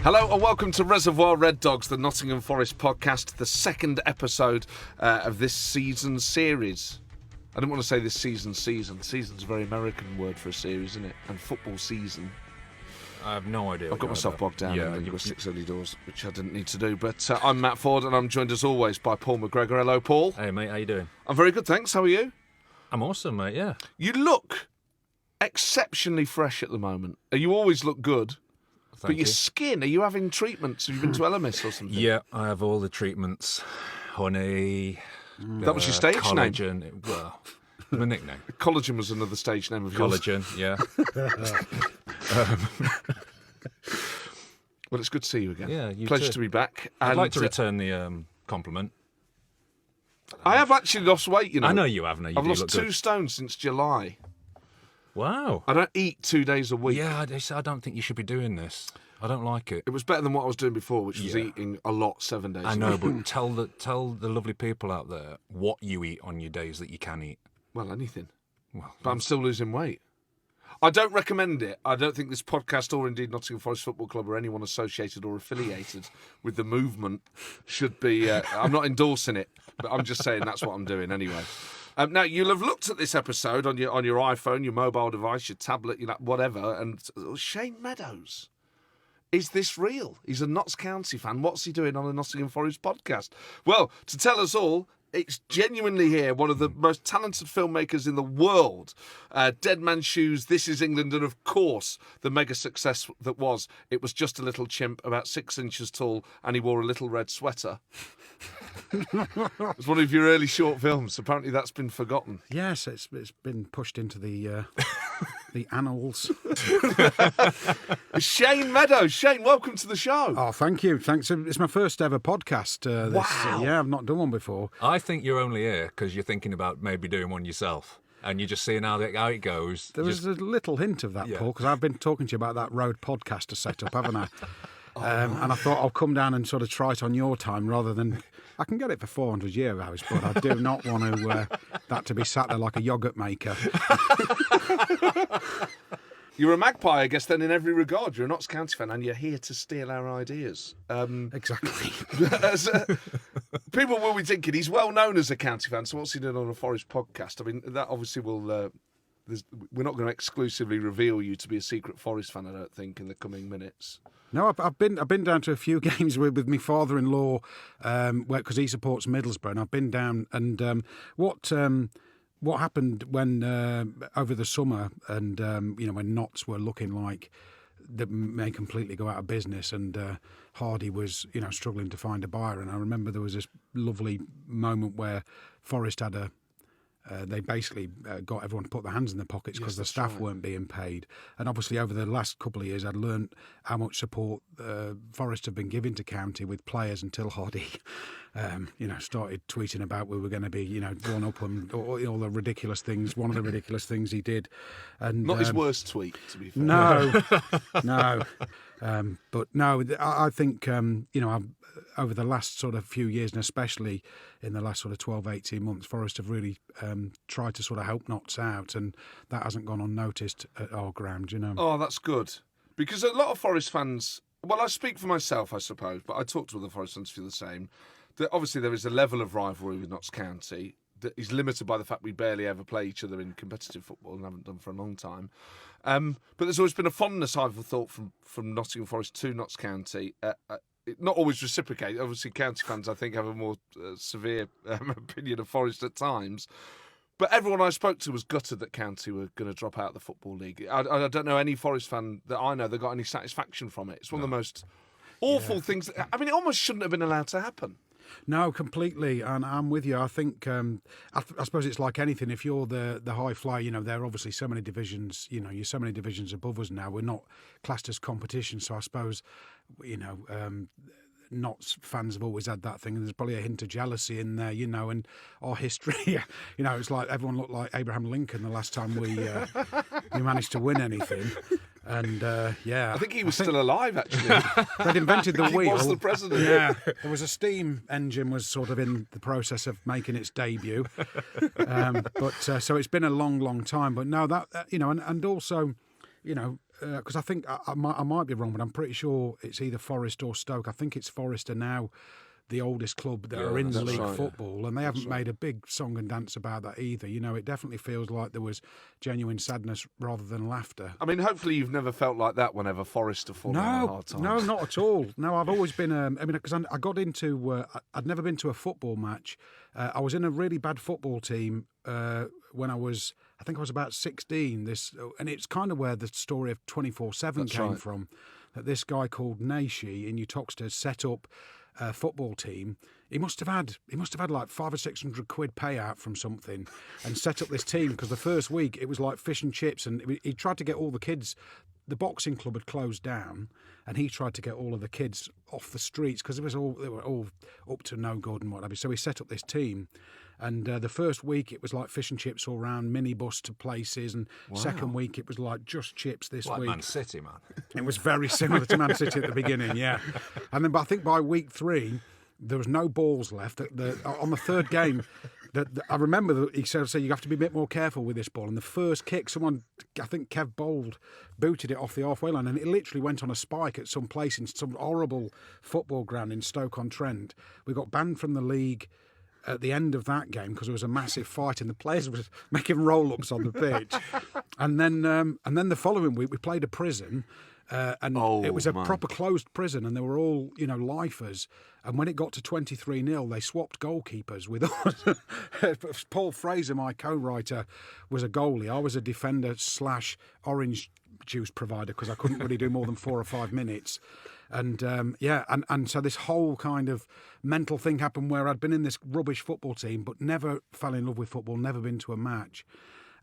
Hello and welcome to Reservoir Red Dogs, the Nottingham Forest podcast, the second episode of this season series. I didn't want to say this season. Season's a very American word for a series, isn't it? And football season. I have no idea. I've got myself bogged down in linguistics early doors, which I didn't need to do. But I'm Matt Ford and I'm joined as always by Paul McGregor. Hello, Paul. Hey, mate, how you doing? I'm very good, thanks. How are you? I'm awesome, mate, yeah. You look exceptionally fresh at the moment. You always look good. Thank Your skin, are you having treatments? Have you been to Elemis or something? Yeah, I have all the treatments. Honey. That was your stage collagen, name? Well, my nickname. Collagen was another stage name of yours. Collagen, yeah. Well, it's good to see you again. Yeah, you Pleasure too. to be back. I'd And, like to return the compliment. I have actually lost weight, you know. I know you have, no, you I've do lost look 2 good. stones since July. Wow. I don't eat 2 days a week. Yeah, I don't think you should be doing this. I don't like it. It was better than what I was doing before, which was Yeah. eating a lot 7 days I a know, week. but tell the lovely people out there what you eat on your days that you can eat. Well, anything. Well, But I'm still losing weight. I don't recommend it. I don't think this podcast or indeed Nottingham Forest Football Club or anyone associated or affiliated with the movement should be... I'm not endorsing it, but I'm just saying that's what I'm doing anyway. Now, you'll have looked at this episode on your iPhone, your mobile device, your tablet, whatever, and Shane Meadows. Is this real? He's a Notts County fan. What's he doing on a Nottingham Forest podcast? Well, to tell us all, it's genuinely here, one of the most talented filmmakers in the world. Dead Man's Shoes, This Is England, and of course, the mega success that was It Was Just a Little Chimp, about 6 inches tall, and he wore a little red sweater. It's one of your early short films. Apparently that's been forgotten. Yes, it's been pushed into the the annals. Shane Meadows. Shane, welcome to the show. Oh, thank you. Thanks. It's my first ever podcast. Wow. Yeah, I've not done one before. I think you're only here because you're thinking about maybe doing one yourself. And you're just seeing how it goes. There was a little hint of that, Yeah. Paul, because I've been talking to you about that road podcast to set up, haven't I? And I thought I'll come down and sort of try it on your time rather than... I can get it for 400 euros, but I do not want to that to be sat there like a yoghurt maker. You're a magpie, I guess, then, in every regard. You're a Notts County fan, and you're here to steal our ideas. Exactly. People will be thinking, he's well known as a county fan, so what's he doing on a Forest podcast? I mean, that obviously will... we're not going to exclusively reveal you to be a secret Forest fan, I don't think, in the coming minutes. No, I've been down to a few games with my father-in-law, because he supports Middlesbrough, and I've been down. And what happened when over the summer, and when Notts were looking like they may completely go out of business, and Hardy was struggling to find a buyer. And I remember there was this lovely moment where Forest had they basically got everyone to put their hands in their pockets because the staff weren't being paid. And obviously over the last couple of years I'd learned how much support Forest have been giving to County with players until Hardy started tweeting about we were going to be drawn up and all the ridiculous things, one of the ridiculous things he did. And Not his worst tweet, to be fair. No. But no, I think I've, over the last sort of few years, and especially in the last sort of 12, 18 months, Forest have really tried to sort of help Notts out, and that hasn't gone unnoticed at our ground, Oh, that's good. Because a lot of Forest fans, well, I speak for myself, I suppose, but I talk to other Forest fans who feel the same. That obviously there is a level of rivalry with Notts County that is limited by the fact we barely ever play each other in competitive football and haven't done for a long time. But there's always been a fondness, I've thought, from Nottingham Forest to Notts County. Not always reciprocate. Obviously, County fans, I think, have a more severe opinion of Forest at times. But everyone I spoke to was gutted that County were going to drop out of the Football League. I don't know any Forest fan that I know that got any satisfaction from it. It's one of the most awful things. I mean, it almost shouldn't have been allowed to happen. No, completely, and I'm with you. I think I suppose it's like anything. If you're the high flyer, there are obviously so many divisions. You're so many divisions above us now. We're not classed as competition, so I suppose Notts fans have always had that thing, and there's probably a hint of jealousy in there, and our history. It's like everyone looked like Abraham Lincoln the last time we managed to win anything. And I think he was still alive. Actually, they'd invented the wheel. He was the president. Yeah, there was a steam engine was sort of in the process of making its debut. So it's been a long, long time. But no, that and also, because I think I might be wrong, but I'm pretty sure it's either Forest or Stoke. I think it's Forest are now the oldest club that are in the league football, and they haven't made a big song and dance about that either. You know, it definitely feels like there was genuine sadness rather than laughter. I mean, hopefully you've never felt like that whenever Forest have fallen on hard times. No, not at all. No, I've always been. I mean, because I got into. I'd never been to a football match. I was in a really bad football team when I was. I think I was about 16. And it's kind of where the story of 24/7 came from. That this guy called Naishi in Uttoxeter set up a football team. He must have had like £500 or £600 payout from something, and set up this team because the first week it was like fish and chips, and he tried to get all the kids. The boxing club had closed down, and he tried to get all of the they were all up to no good and whatever. So he set up this team. And the first week it was like fish and chips all round, minibus to places, and second week it was like just chips this like week. Man City, man. It was very similar to Man City at the beginning, yeah. And then, but I think by week 3 there was no balls left. On the third game, I remember that he said you have to be a bit more careful with this ball. And the first kick, someone, I think Kev Bold, booted it off the halfway line, and it literally went on a spike at some place in some horrible football ground in Stoke-on-Trent. We got banned from the league at the end of that game because there was a massive fight and the players were making roll-ups on the pitch. and then the following week we played a prison, and it was a proper closed prison, and they were all lifers. And when it got to 23-0, they swapped goalkeepers with us. Paul Fraser, my co-writer, was a goalie. I was a defender / orange juice provider because I couldn't really do more than 4 or 5 minutes. And and so this whole kind of mental thing happened where I'd been in this rubbish football team but never fell in love with football, never been to a match.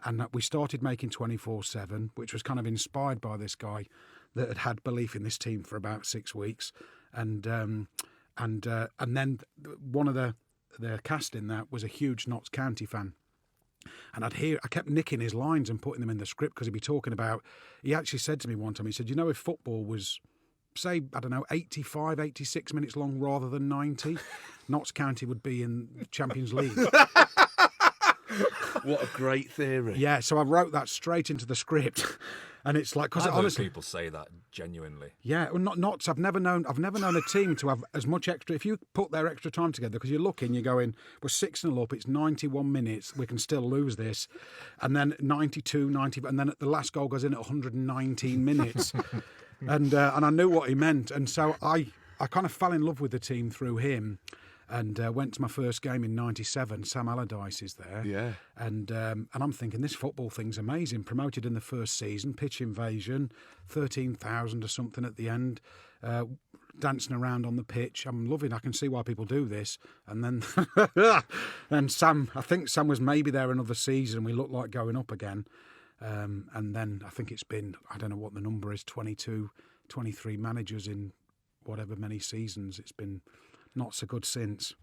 And we started making 24/7, which was kind of inspired by this guy that had belief in this team for about 6 weeks. And then one of the cast in that was a huge Notts County fan. And I kept nicking his lines and putting them in the script because he'd be talking about. He actually said to me one time, he said, if football was, say, 85, 86 minutes long rather than 90, Notts County would be in the Champions League. What a great theory. Yeah, so I wrote that straight into the script. And it's like, because honestly, people say that genuinely. Yeah, well, not. I've never known a team to have as much extra. If you put their extra time together, because you're looking, you're going, we're 6-0 up. It's 91 minutes. We can still lose this, and then 92, 90, and then the last goal goes in at 119 minutes, and I knew what he meant, and so I kind of fell in love with the team through him. And went to my first game in '97. Sam Allardyce is there, yeah. And I'm thinking this football thing's amazing. Promoted in the first season, pitch invasion, 13,000 or something at the end, dancing around on the pitch. I'm loving. I can see why people do this. And then, and Sam, I think Sam was maybe there another season. We looked like going up again. And then I think it's been, I don't know what the number is, 22, 23 managers in whatever many seasons. It's been not so good since.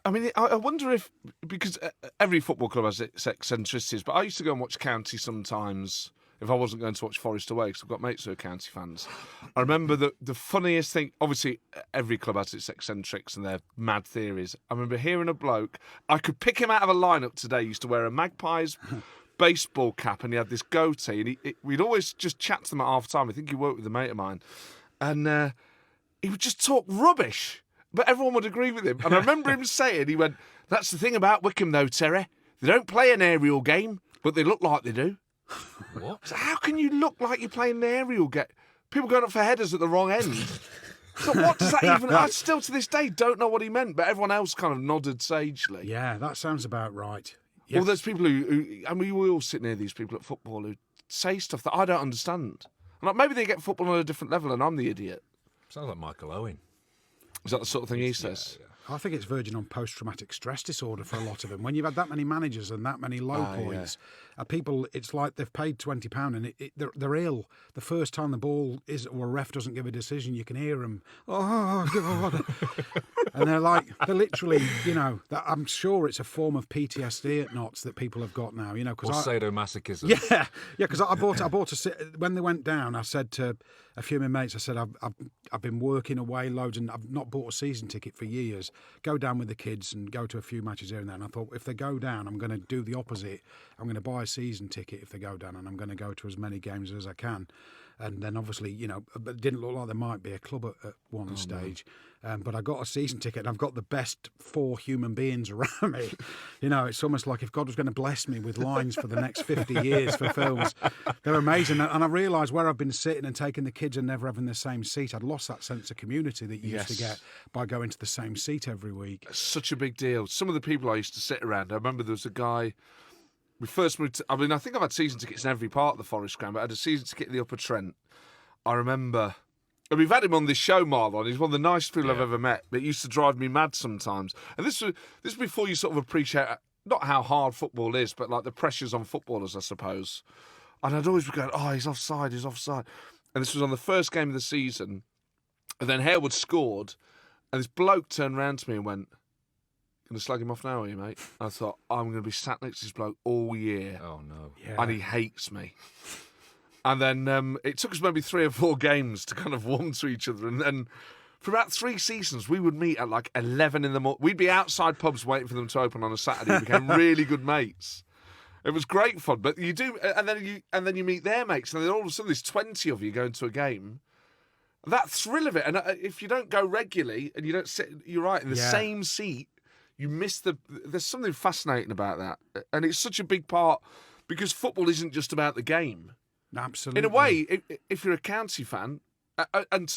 I mean, I wonder if, because every football club has its eccentricities, but I used to go and watch County sometimes if I wasn't going to watch Forest away, because I've got mates who are County fans. I remember the funniest thing, obviously every club has its eccentrics and their mad theories. I remember hearing a bloke, I could pick him out of a lineup today, he used to wear a Magpies baseball cap and he had this goatee, and we'd always just chat to them at half time. I think he worked with a mate of mine, and he would just talk rubbish. But everyone would agree with him. And I remember him saying, he went, that's the thing about Wycombe though, Terry. They don't play an aerial game, but they look like they do. What? So how can you look like you're playing an aerial game? People going up for headers at the wrong end. So what does that even... I still to this day don't know what he meant, but everyone else kind of nodded sagely. Yeah, that sounds about right. Yeah. Well, there's people who... I mean, we all sit near these people at football who say stuff that I don't understand. Like, maybe they get football on a different level and I'm the idiot. Sounds like Michael Owen. Is that the sort of thing he says? Yeah. I think it's verging on post-traumatic stress disorder for a lot of them. When you've had that many managers and that many low points, people, it's like they've paid £20 and they're ill. The first time the ball is, or a ref doesn't give a decision, you can hear them, oh, God. And they're literally, I'm sure it's a form of PTSD at Notts that people have got now, Or sadomasochism. Yeah, because I bought when they went down, I said to a few of my mates, I said, I've been working away loads and I've not bought a season ticket for years. Go down with the kids and go to a few matches here and there. And I thought, if they go down, I'm going to do the opposite. I'm going to buy a season ticket if they go down, and I'm going to go to as many games as I can. And then obviously, it didn't look like there might be a club at one stage. But I got a season ticket and I've got the best 4 human beings around me. It's almost like if God was going to bless me with lines for the next 50 years for films. They're amazing. And I realised where I've been sitting and taking the kids and never having the same seat, I'd lost that sense of community that you used to get by going to the same seat every week. Such a big deal. Some of the people I used to sit around, I remember there was a guy, we first moved to, I think I've had season tickets in every part of the Forest Ground, but I had a season ticket in the Upper Trent. I remember, and we've had him on this show, Marlon. He's one of the nicest people I've ever met, but it used to drive me mad sometimes. And this was before you sort of appreciate not how hard football is, but like the pressures on footballers, I suppose. And I'd always be going, he's offside. And this was on the first game of the season. And then Harewood scored, and this bloke turned round to me and went, "Going to slag him off now, are you, mate?" I thought, I'm going to be sat next to this bloke all year. Oh, no. Yeah. And he hates me. And then it took us maybe 3 or 4 games to kind of warm to each other. And then for about 3 seasons, we would meet at like 11 in the morning. We'd be outside pubs waiting for them to open on a Saturday. We became really good mates. It was great fun. But you do, and then you meet their mates, and then all of a sudden there's 20 of you going to a game. That thrill of it. And if you don't go regularly and you don't sit, you're right, in the same seat, you miss there's something fascinating about that. And it's such a big part because football isn't just about the game. Absolutely. In a way, if you're a County fan, and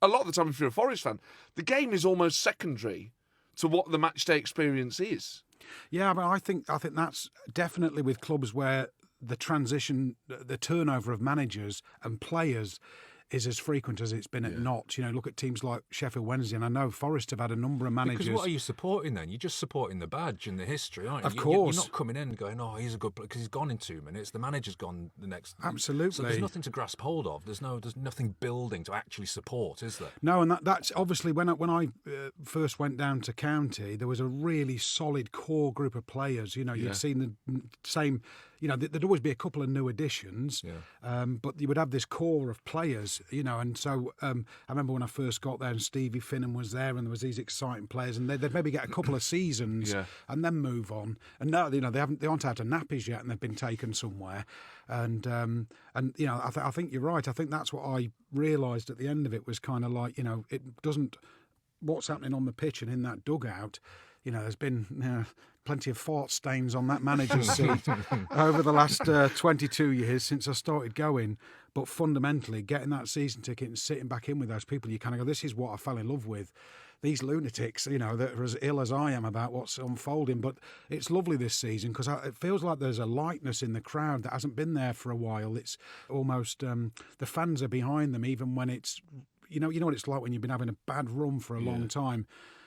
a lot of the time if you're a Forest fan, the game is almost secondary to what the matchday experience is. Yeah, but I think that's definitely with clubs where the transition, the turnover of managers and players is as frequent as it's been at Notts. Look at teams like Sheffield Wednesday, and I know Forest have had a number of managers. Because what are you supporting then? You're just supporting the badge and the history, aren't you? Of course. You're not coming in and going, he's a good player, because he's gone in 2 minutes. The manager's gone the next. Absolutely. So there's nothing to grasp hold of. There's nothing building to actually support, is there? No, and that's obviously when I first went down to County, there was a really solid core group of players. You'd seen the same. There'd always be a couple of new additions, but you would have this core of players, and so I remember when I first got there and Stevie Finnan was there and there was these exciting players and they'd maybe get a couple of seasons and then move on. And now, they aren't out of nappies yet and they've been taken somewhere. And I think you're right. I think that's what I realised at the end of it was kind of like, it doesn't, what's happening on the pitch and in that dugout, there's been plenty of fart stains on that manager's seat over the last 22 years since I started going. But fundamentally, getting that season ticket and sitting back in with those people, you kind of go, this is what I fell in love with. These lunatics, that are as ill as I am about what's unfolding. But it's lovely this season because it feels like there's a lightness in the crowd that hasn't been there for a while. It's almost the fans are behind them, even when it's, you know what it's like when you've been having a bad run for a long time.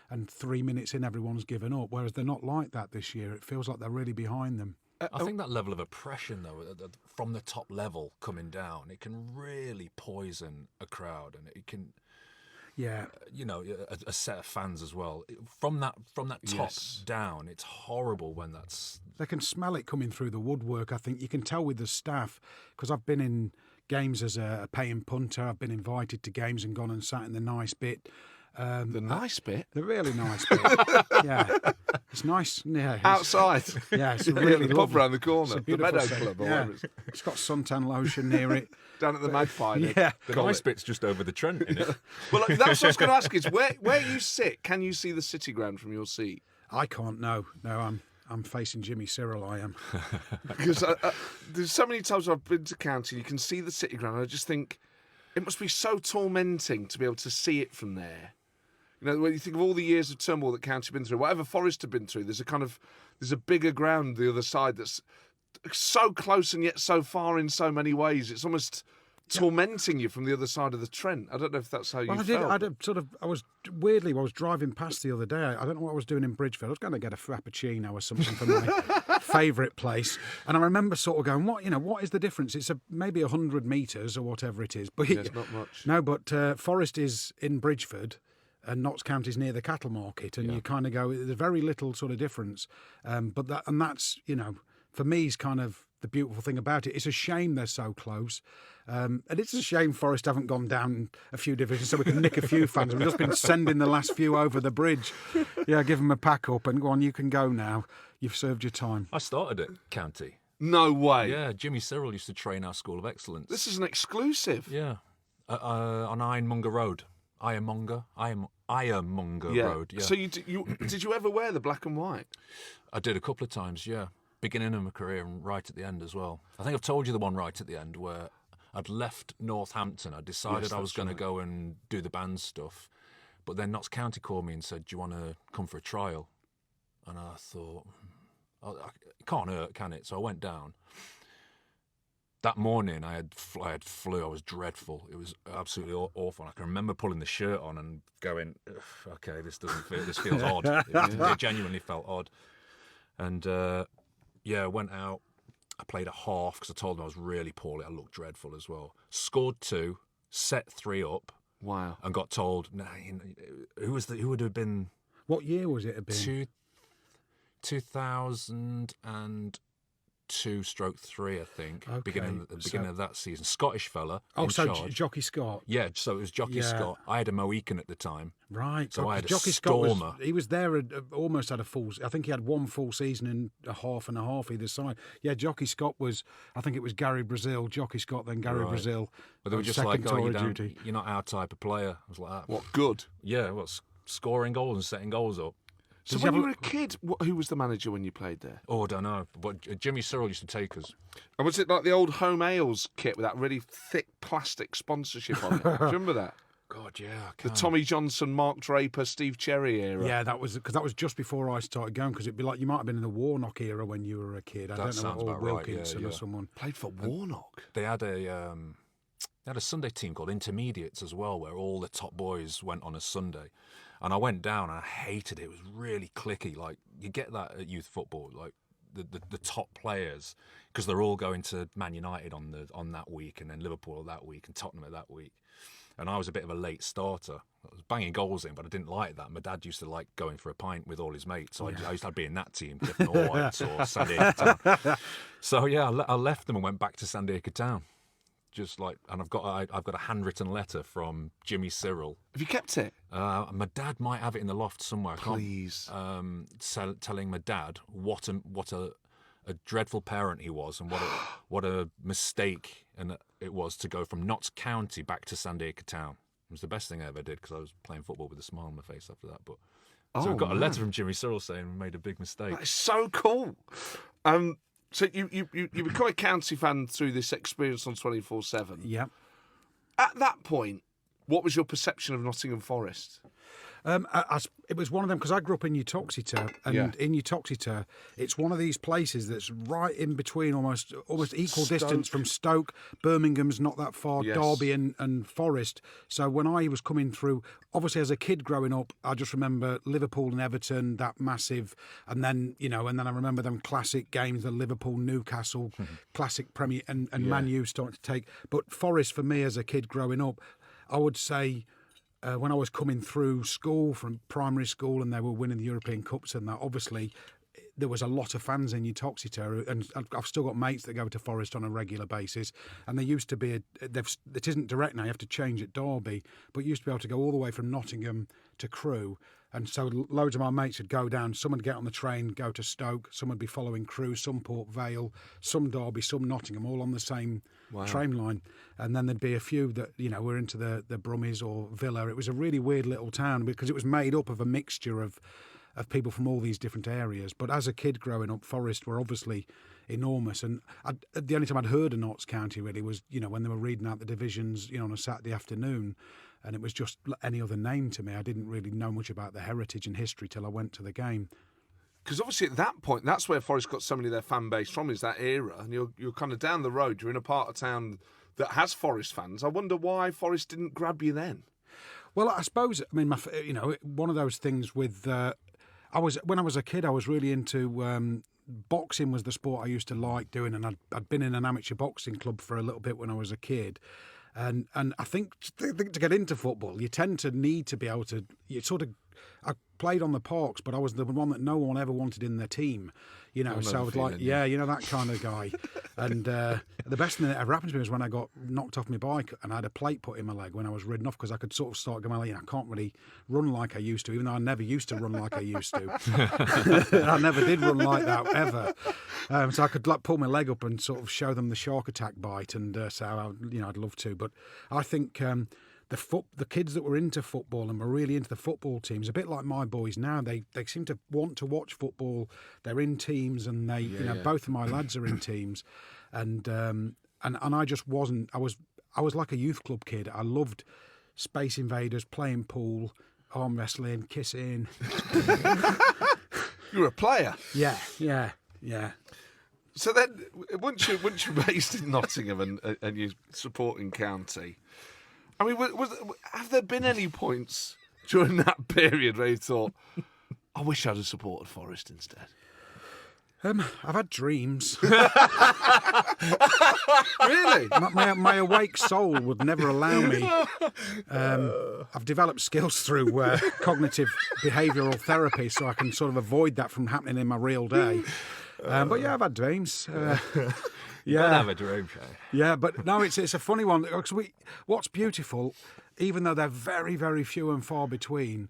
And 3 minutes in, everyone's given up. Whereas they're not like that this year. It feels like they're really behind them. I think that level of oppression, though, from the top level coming down, it can really poison a crowd, and it can, a set of fans as well. From that top down, it's horrible when that's. They can smell it coming through the woodwork. I think you can tell with the staff because I've been in games as a paying punter. I've been invited to games and gone and sat in the nice bit. The nice bit? The really nice bit. Yeah. It's nice. Yeah. Outside? Yeah, it's really the lovely. pub round the corner. It's a The Meadow set. Club or Yeah. whatever It's got suntan lotion near it. Down at the Magpie. Yeah. The nice bit's just over the Trent, isn't it? Well, that's what I was going to ask is where you sit, can you see the City Ground from your seat? I can't, no. No, I'm facing Jimmy Cyril, I am. Because there's so many times I've been to County, you can see the City Ground, and I just think it must be so tormenting to be able to see it from there. When you think of all the years of turmoil that County have been through, whatever Forest have been through, there's a bigger ground the other side that's so close and yet so far in so many ways. It's almost tormenting you from the other side of the Trent. I don't know if that's how you felt. I was driving past the other day. I don't know what I was doing in Bridgefield. I was going to get a frappuccino or something from my favourite place. And I remember sort of going, what is the difference? It's maybe 100 metres or whatever it is. But it's not much. No, but Forest is in Bridgeford. And Notts County's near the cattle market, and you kind of go, there's very little sort of difference. But that's, for me, is kind of the beautiful thing about it. It's a shame they're so close. And it's a shame Forest haven't gone down a few divisions so we can nick a few fans. We've just been sending the last few over the bridge. Yeah, give them a pack up and go on, you can go now. You've served your time. I started at County. No way. Yeah, Jimmy Cyril used to train our School of Excellence. This is an exclusive. Yeah, on Ironmonger Road. Ironmonger Road. Yeah. So did you ever wear the black and white? I did a couple of times. Yeah, beginning of my career and right at the end as well. I think I've told you the one right at the end where I'd left Northampton. I decided I was going to go and do the band stuff, but then Notts County called me and said, "Do you want to come for a trial?" And I thought, it can't hurt, can it? So I went down. That morning, I had flu. I was dreadful. It was absolutely awful. I can remember pulling the shirt on and going, "Okay, this doesn't feel. This feels odd." It genuinely felt odd. And I went out. I played at half because I told them I was really poorly. I looked dreadful as well. Scored 2, set 3 up. Wow. And got told, who would have been? What year was it? 2002/3, I think. Okay, Beginning of that season. Scottish fella. Oh, in so charge. Jockey Scott. Yeah, so it was Jockey Scott. I had a Mohican at the time. Right. So I had a Jockey stormer. Scott he was there, almost had a full. I think he had one full season and a half either side. Yeah, Jockey Scott was. I think it was Gary Brazil, Jockey Scott, then Gary Brazil. But they were just second like, duty. you're not our type of player. I was like, that. What, good? Yeah, scoring goals and setting goals up. So when you were a kid, who was the manager when you played there? Oh, I don't know. But Jimmy Cyril used to take us. And was it like the old Home Ales kit with that really thick plastic sponsorship on it? Do you remember that? God, yeah. The Tommy Johnson, Mark Draper, Steve Cherry era. Yeah, that was just before I started going, because it'd be like you might have been in the Warnock era when you were a kid. I don't know, sounds or about right, Wilkinson or someone. Played for Warnock. They had a Sunday team called Intermediates as well, where all the top boys went on a Sunday. And I went down and I hated it. It was really cliquey. Like, you get that at youth football, like the top players, because they're all going to Man United on that week, and then Liverpool that week, and Tottenham at that week. And I was a bit of a late starter. I was banging goals in, but I didn't like that. My dad used to like going for a pint with all his mates. So I used to be in that team, Clifton Whites or Sandiacre Town. So yeah, I left them and went back to Sandiacre Town. And I've got a handwritten letter from Jimmy Cyril. Have you kept it? My dad might have it in the loft somewhere. Please. Telling my dad what a dreadful parent he was, and what a mistake it was to go from Notts County back to Sandiacre Town. It was the best thing I ever did, because I was playing football with a smile on my face after that. But so I got a letter from Jimmy Cyril saying we made a big mistake. That is so cool. So you become a County fan through this experience on 24/7. Yeah. At that point, what was your perception of Nottingham Forest? It was one of them, because I grew up in Uttoxeter, and in Uttoxeter, it's one of these places that's right in between, almost equal distance from Stoke. Birmingham's not that far, yes. Derby and Forest. So when I was coming through, obviously as a kid growing up, I just remember Liverpool and Everton, that massive, and then I remember them classic games, the Liverpool, Newcastle, classic Premier, and Man U starting to take. But Forest, for me as a kid growing up, I would say, when I was coming through school, from primary school, and they were winning the European Cups and that, obviously there was a lot of fans in Uttoxeter, and I've still got mates that go to Forest on a regular basis, and there used to be it isn't direct now, you have to change at Derby, but you used to be able to go all the way from Nottingham to Crewe. And so loads of my mates would go down. Some would get on the train, go to Stoke. Some would be following Crewe, some Port Vale, some Derby, some Nottingham, all on the same train line. And then there'd be a few that, were into the Brummies or Villa. It was a really weird little town, because it was made up of a mixture of people from all these different areas. But as a kid growing up, Forest were obviously enormous. And the only time I'd heard of Notts County really was, when they were reading out the divisions, on a Saturday afternoon. And it was just any other name to me. I didn't really know much about the heritage and history till I went to the game. Because obviously at that point, that's where Forest got so many of their fan base from, is that era. And you're kind of down the road. You're in a part of town that has Forest fans. I wonder why Forest didn't grab you then. Well, I suppose, one of those things with... when I was a kid, I was really into... boxing was the sport I used to like doing, and I'd been in an amateur boxing club for a little bit when I was a kid. And I think to get into football, you tend to need to be able to... You sort of I played on the parks, but I was the one that no one ever wanted in their team. You know, so I was like, yeah, you know, that kind of guy. And the best thing that ever happened to me was when I got knocked off my bike and I had a plate put in my leg when I was ridden off, because I could sort of start going, I can't really run like I used to, even though I never used to run like I used to. I never did run like that, ever. So I could like pull my leg up and sort of show them the shark attack bite and say, I'd love to. But I think... The kids that were into football and were really into the football teams, a bit like my boys now, they seem to want to watch football. They're in teams, and both of my lads are in teams, and I just wasn't. I was like a youth club kid. I loved Space Invaders, playing pool, arm wrestling, kissing. You were a player. Yeah. So then, once you're based in Nottingham and you're supporting county. I mean, have there been any points during that period where you thought, I wish I'd have supported Forest instead? I've had dreams. Really? My awake soul would never allow me. I've developed skills through cognitive behavioural therapy, so I can sort of avoid that from happening in my real day. But yeah, I've had dreams. Yeah, don't have a dream, Shane. Yeah, but no, it's a funny one. What's beautiful, even though they're very, very few and far between,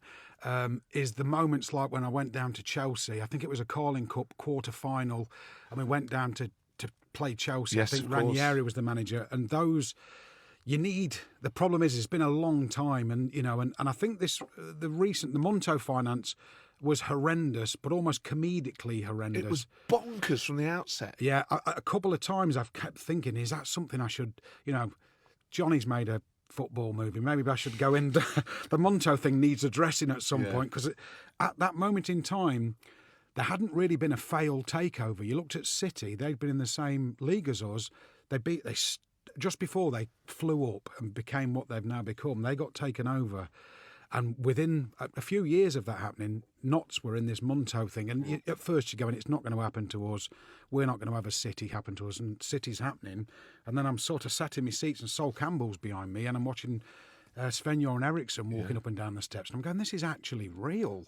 is the moments like when I went down to Chelsea. I think it was a Carling Cup quarter-final, and we went down to play Chelsea. Yes, I think of course. Ranieri was the manager, and those... You need. The problem is, it's been a long time, and and I think the Monto finance was horrendous, but almost comedically horrendous. It was bonkers from the outset. Yeah, a couple of times I've kept thinking, is that something I should? Johnny's made a football movie. Maybe I should go in. The Monto thing needs addressing at some point, because at that moment in time, there hadn't really been a failed takeover. You looked at City; they'd been in the same league as us. Just before they flew up and became what they've now become, they got taken over. And within a few years of that happening, Notts were in this Monto thing. And at first you're going, it's not going to happen to us. We're not going to have a City happen to us. And City's happening. And then I'm sort of sat in my seats and Sol Campbell's behind me. And I'm watching Sven-Göran Eriksson walking up and down the steps. And I'm going, this is actually real.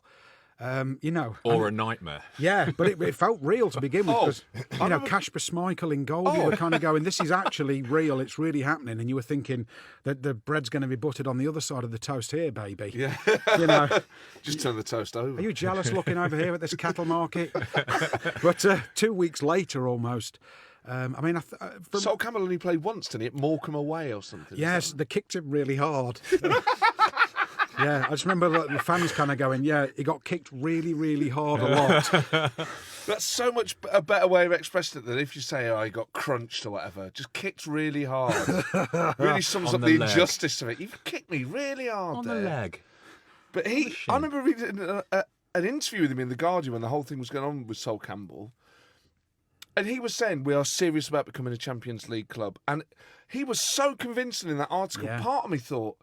Or a nightmare. Yeah, but it felt real to begin with, because Kasper Schmeichel in goal, you were kind of going, this is actually real, it's really happening, and you were thinking that the bread's going to be buttered on the other side of the toast here, baby. Yeah. Just turn the toast over. Are you jealous looking over here at this cattle market? But 2 weeks later, almost. Sol Campbell only played once, didn't he? At Morecambe away or something. Yes, they kicked him really hard. Yeah, I just remember the fans kind of going, yeah, he got kicked really, really hard a lot. That's so much a better way of expressing it than if you say, he got crunched or whatever. Just kicked really hard. Really sums up the injustice of it. You've kicked me really hard on there. the leg. But I remember reading an interview with him in The Guardian when the whole thing was going on with Sol Campbell. And he was saying, we are serious about becoming a Champions League club. And he was so convincing in that article. Yeah. Part of me thought,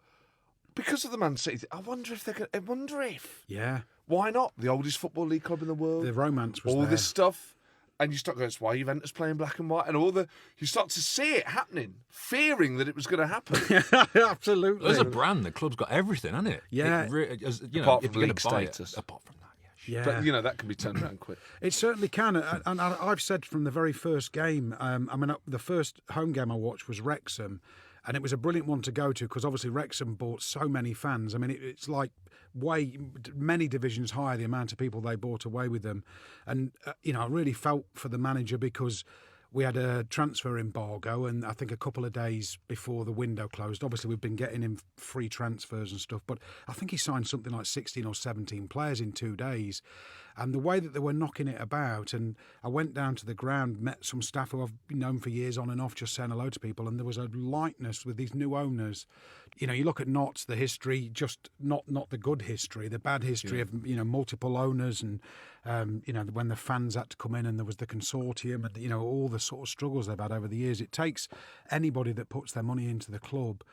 because of the Man City, I wonder if. Yeah. Why not? The oldest football league club in the world. The romance was all there. This stuff. And you start going, that's why Juventus playing black and white. And you start to see it happening, fearing that it was going to happen. Absolutely. As a brand, the club's got everything, hasn't it? Yeah. Apart from league status. Apart from that, yeah. But, that can be turned around quick. It certainly can. And I've said from the very first game, the first home game I watched was Wrexham. And it was a brilliant one to go to because obviously Wrexham bought so many fans. I mean, it's like many divisions higher the amount of people they brought away with them. And, I really felt for the manager because we had a transfer embargo, and I think a couple of days before the window closed, obviously we've been getting him free transfers and stuff, but I think he signed something like 16 or 17 players in 2 days. And the way that they were knocking it about, and I went down to the ground, met some staff who I've known for years on and off, just saying hello to people, and there was a lightness with these new owners. You look at Notts, the history, just not the good history, the bad history of multiple owners, and when the fans had to come in and there was the consortium, and all the sort of struggles they've had over the years. It takes anybody that puts their money into the club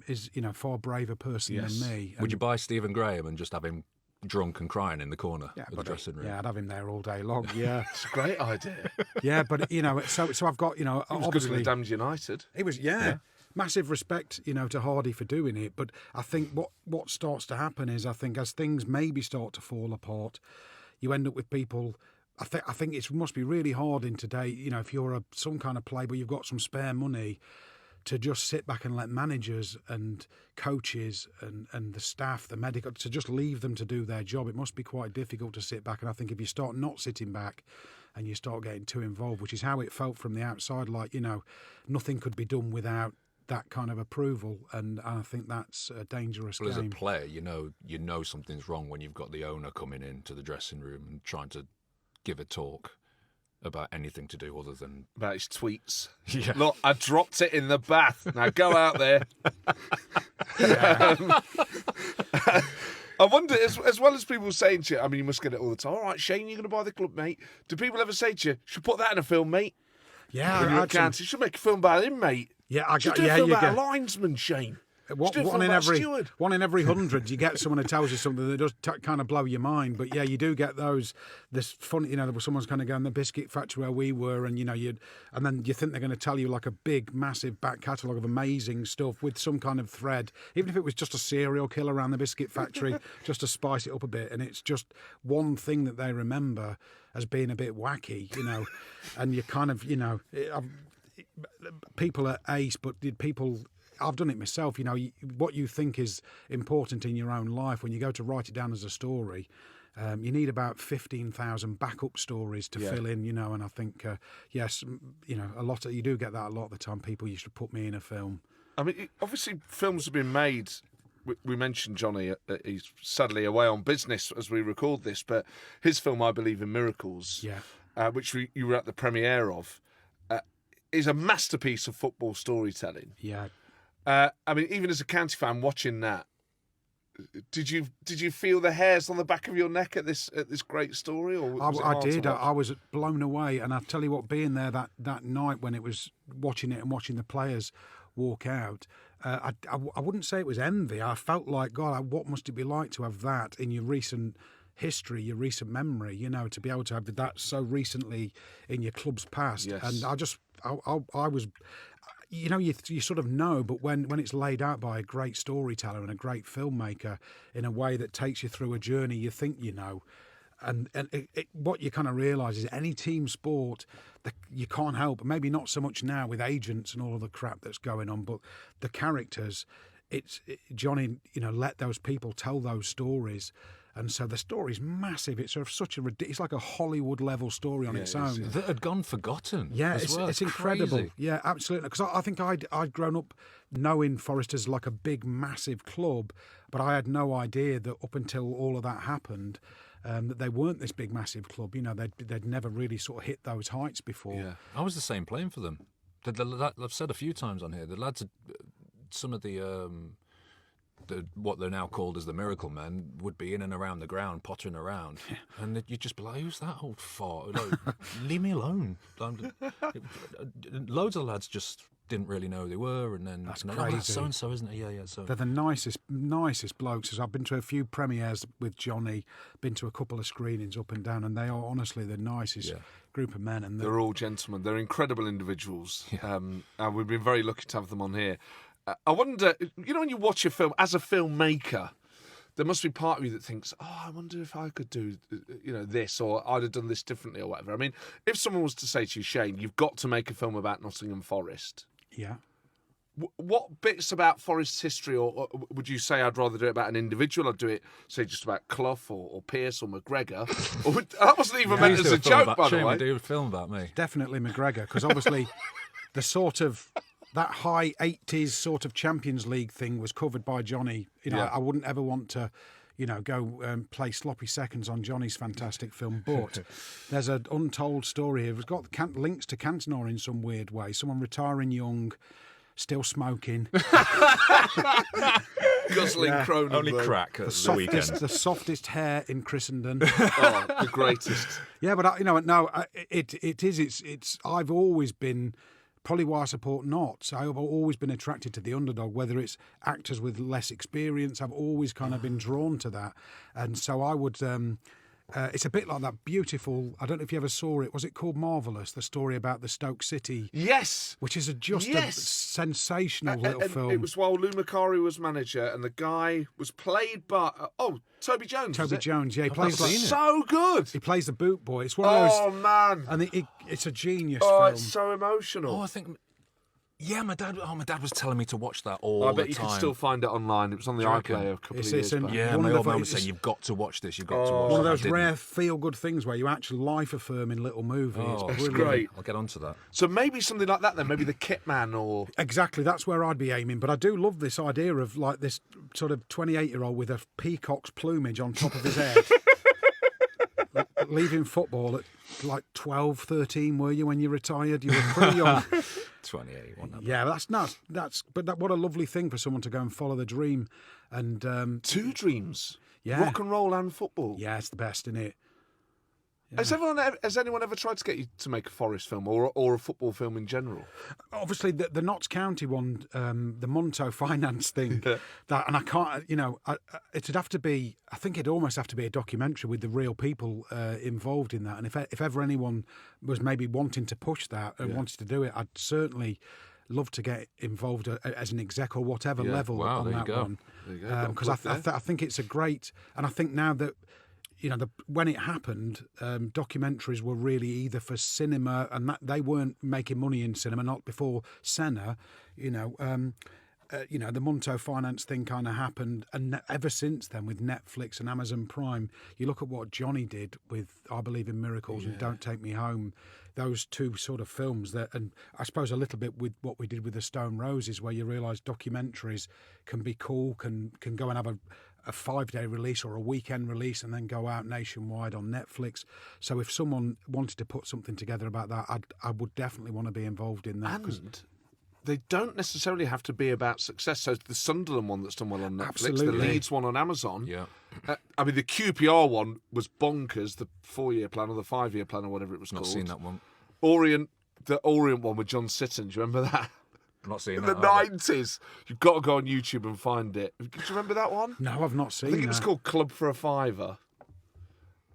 is far braver person than me. Would you buy Stephen Graham and just have him drunk and crying in the corner of the dressing room? Yeah, I'd have him there all day long. Yeah, it's a great idea. Yeah, but so I've got He was obviously good with Damned United. He was, yeah. massive respect, to Hardy for doing it. But I think what starts to happen is, I think as things maybe start to fall apart, you end up with people. I think it must be really hard in today, if you're some kind of player, but you've got some spare money, to just sit back and let managers and coaches and the staff, the medical, to just leave them to do their job. It must be quite difficult to sit back. And I think if you start not sitting back and you start getting too involved, which is how it felt from the outside, like, nothing could be done without that kind of approval. And I think that's a dangerous game. As a player, you know something's wrong when you've got the owner coming into the dressing room and trying to give a talk about anything to do other than about his tweets. Yeah. Look, I dropped it in the bath. Now go out there. I wonder, as well as people saying to you, I mean, you must get it all the time. All right, Shane, you're going to buy the club, mate. Do people ever say to you, should put that in a film, mate? Yeah, When you're at County, you should make a film about him, mate. Yeah, I should got. do a Yeah, film you about get a linesman, Shane. one in every 100, you get someone who tells you something that does kind of blow your mind. But yeah, you do get those. This funny, someone's kind of going the biscuit factory where we were, and and then you think they're going to tell you like a big, massive back catalogue of amazing stuff with some kind of thread, even if it was just a serial killer around the biscuit factory, just to spice it up a bit. And it's just one thing that they remember as being a bit wacky, and you kind of, people are ace, but did people. I've done it myself. What you think is important in your own life, when you go to write it down as a story, you need about 15,000 backup stories to fill in. And I think yes, a lot of you do get that a lot of the time. People used to put me in a film. I mean, obviously, films have been made. We mentioned Johnny. He's sadly away on business as we record this, but his film, I Believe in Miracles, which you were at the premiere of, is a masterpiece of football storytelling. Yeah. I mean, even as a County fan watching that, did you feel the hairs on the back of your neck at this great story? Or was I did. I was blown away, and I tell you what, being there that night when it was watching it and watching the players walk out, I wouldn't say it was envy. I felt like, God, what must it be like to have that in your recent history, your recent memory? To be able to have that so recently in your club's past. Yes. And I was. You sort of know, but when it's laid out by a great storyteller and a great filmmaker in a way that takes you through a journey, you think you know. And what you kind of realise is any team sport, you can't help, maybe not so much now with agents and all of the crap that's going on, but the characters, Johnny, let those people tell those stories. And so the story's massive. It's sort of it's like a Hollywood level story on its own. that had gone forgotten. Yeah, it's incredible. Crazy. Yeah, absolutely. Because I think I'd grown up knowing Forest as like a big, massive club, but I had no idea that up until all of that happened, that they weren't this big, massive club. They'd never really sort of hit those heights before. Yeah, I was the same playing for them. I've said a few times on here, the lads, some of the what they're now called as the Miracle Men, would be in and around the ground, pottering around, and you'd just be like, "Who's that old fart? Like, leave me alone." Loads of lads just didn't really know who they were, and then that's crazy. crazy. That's so and so, isn't it? Yeah. So they're the nicest blokes. I've been to a few premieres with Johnny, been to a couple of screenings up and down, and they are honestly the nicest group of men. And they're all gentlemen. They're incredible individuals, and we've been very lucky to have them on here. I wonder, when you watch a film as a filmmaker, there must be part of you that thinks, "Oh, I wonder if I could do, this, or I'd have done this differently, or whatever." I mean, if someone was to say to you, "Shane, you've got to make a film about Nottingham Forest," what bits about Forest's history, or would you say I'd rather do it about an individual? I'd do it, say, just about Clough or Pearce or McGregor. That wasn't even meant as a joke, by the way. Shane, do a film about me. Definitely McGregor, because obviously the sort of that high 80s sort of Champions League thing was covered by Johnny. I wouldn't ever want to, go play sloppy seconds on Johnny's fantastic film. But there's an untold story here. It's got links to Cantona in some weird way. Someone retiring young, still smoking. Guzzling Cronenberg. Only crack at the weekend. The softest hair in Christendom. Oh, the greatest. Yeah, but it is. It's. I've always been. Probably why I support Knots. I've always been attracted to the underdog, whether it's actors with less experience. I've always kind of been drawn to that. And so I would, It's a bit like that beautiful. I don't know if you ever saw it. Was it called Marvellous? The story about the Stoke City. Yes. Which is just a sensational little And film. it was while Lou Macari was manager, and the guy was played by Toby Jones. Toby Jones, yeah, he plays so good. He plays the boot boy. It's one of those. Oh man! And it's a genius Oh, film. it's so emotional. Oh, I think. Yeah, my dad was telling me to watch that all I the bet you time. can still find it online. It was on the iPlayer a couple of years back. Yeah, my old man would say, "You've got to watch this. You've got to watch." One of it." those rare feel-good things where you actually life-affirm in little movies. Oh, It's Brilliant. great. I'll get onto that. So maybe something like that then. Maybe the Kit Man or Exactly, that's where I'd be aiming. But I do love this idea of like this sort of 28-year-old with a peacock's plumage on top of his head. Leaving football at like 12, 13, were you, when you retired? You were pretty young. 28. Wasn't it? Yeah, what a lovely thing for someone to go and follow the dream. And two dreams. Yeah. Rock and roll and football. yeah, it's the best, isn't it? Has anyone ever tried to get you to make a Forest film or a football film in general? Obviously, the Notts County one, the Monto finance thing, that, and I can't, it'd have to be. I think it'd almost have to be a documentary with the real people involved in that. And if ever anyone was maybe wanting to push that and wanted to do it, I'd certainly love to get involved as an exec or whatever level Wow, on there you that go. one. There you go. Because I think it's a great, and I think now that. When it happened, documentaries were really either for cinema, and that they weren't making money in cinema, not before Senna. The Monto finance thing kind of happened, and ever since then, with Netflix and Amazon Prime, you look at what Johnny did with I Believe in Miracles and Don't Take Me Home. Those two sort of films that, and I suppose a little bit with what we did with the Stone Roses, where you realise documentaries can be cool, can go and have a 5-day release or a weekend release and then go out nationwide on Netflix. So if someone wanted to put something together about that, I would definitely want to be involved in that. And they don't necessarily have to be about success. So the Sunderland one that's done well on Netflix, Absolutely. the Leeds one on Amazon. Yeah. The QPR one was bonkers, the 4-year plan or the 5-year plan or whatever it was Not called. seen that one. The Orient one with John Sitton, do you remember that? Not seen In that. the 90s. You've got to go on YouTube and find it. Do you remember that one? No, I've not seen I think it was that. called Club for a Fiver.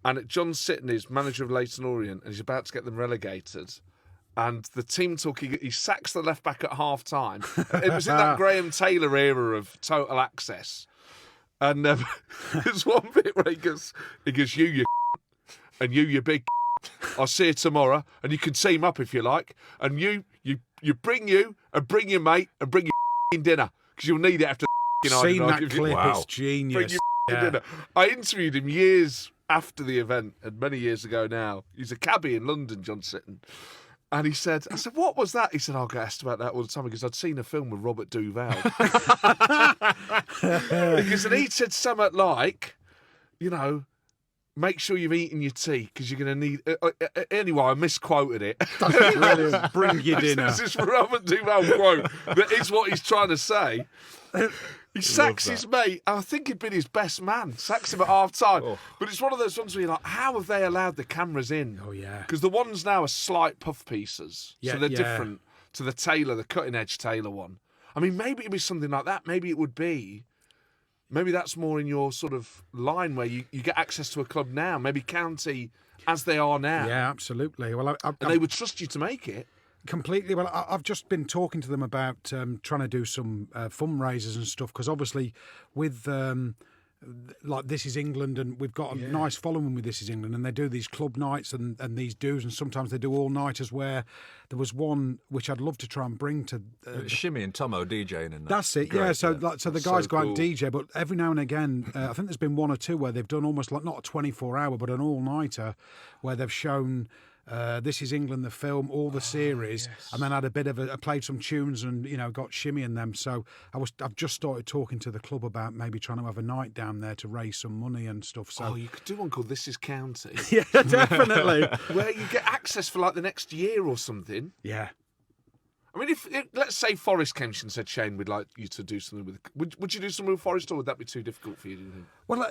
And John Sitton is manager of Leyton Orient and he's about to get them relegated. And the team talking, he sacks the left back at half time. It was in that Graham Taylor era of total access. And there's one bit where he goes, you and you big I'll see you tomorrow. And you can team up if you like. And you bring you and bring your mate and bring your dinner because you'll need it after Seen that clip, Wow. it's genius. bring your dinner. I interviewed him years after the event, and many years ago now. He's a cabbie in London, John Sitton. And I said, what was that? He said, I'll get asked about that all the time because I'd seen a film with Robert Duvall. Because and he said something like, make sure you've eaten your tea because you're going to need... anyway, I misquoted it. Brilliant. Bring your dinner. This is Robert Duvall quote. That is what he's trying to say. He sacks his mate. I think he'd been his best man. Sacks him at half time. Oh. But it's one of those ones where you're like, how have they allowed the cameras in? Oh, yeah. Because the ones now are slight puff pieces. Yeah, so they're yeah. different to the Taylor, the cutting edge Taylor one. I mean, maybe it'd be something like that. Maybe it would be. Maybe that's more in your sort of line where you get access to a club now. Maybe county as they are now. Yeah, absolutely. Well, And they would trust you to make it. Completely. Well, I've just been talking to them about trying to do some fundraisers and stuff because obviously with like This Is England and we've got a nice following with This Is England and they do these club nights and these do's and sometimes they do all-nighters where there was one which I'd love to try and bring to... Shimmy and Tomo DJing in that. That's it, Great, yeah. So the guys so go out cool. and DJ, but every now and again, I think there's been one or two where they've done almost like not a 24-hour, but an all-nighter where they've shown... This Is England, the film, all the series, and then had a bit of played some tunes and got Shimmy in them. So I've just started talking to the club about maybe trying to have a night down there to raise some money and stuff. So You could do one called This Is County. yeah, definitely. Where you get access for like the next year or something. Yeah. I mean, if let's say Forest came and said, Shane, we'd like you to do something with... Would you do something with Forest or would that be too difficult for you, do you think? Well,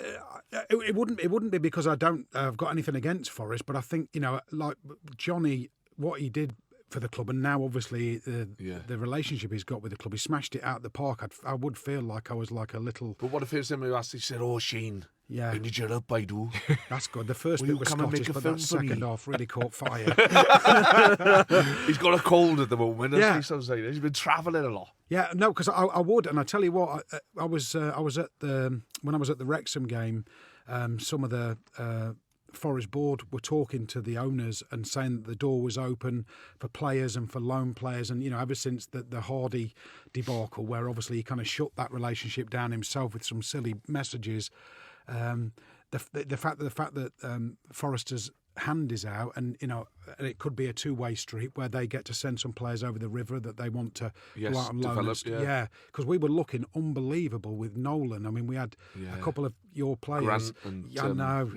it wouldn't be because I've got anything against Forest, but I think like Johnny, what he did for the club, and now obviously the relationship he's got with the club, he smashed it out the park. I would feel like I was like a little. But what if it was him who asked, he said, Sheen, Yeah. I need your help, I do. That's good. The first Will bit you was come and Scottish, make a but film that for me? second half really caught fire. He's got a cold at the moment, Yeah. He's been travelling a lot. Yeah, no, because I would, and I tell you what, I was at the when I was at the Wrexham game, some of the Forest board were talking to the owners and saying that the door was open for players and for loan players, and ever since the Hardy debacle, where obviously he kind of shut that relationship down himself with some silly messages, the fact that Foresters hand is out, and it could be a two-way street where they get to send some players over the river that they want to Yes, go out on loan. develop, yeah. Because we were looking unbelievable with Nolan. I mean, we had a couple of your players. Grant and, I know,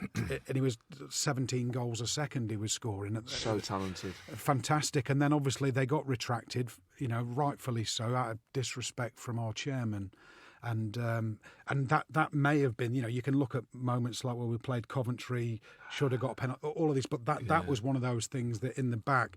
and he was 17 goals a second he was scoring. So talented. Fantastic. And then obviously they got retracted, rightfully so, out of disrespect from our chairman. And that may have been, you can look at moments like where we played Coventry, should have got a penalty, all of this, but that was one of those things that in the back,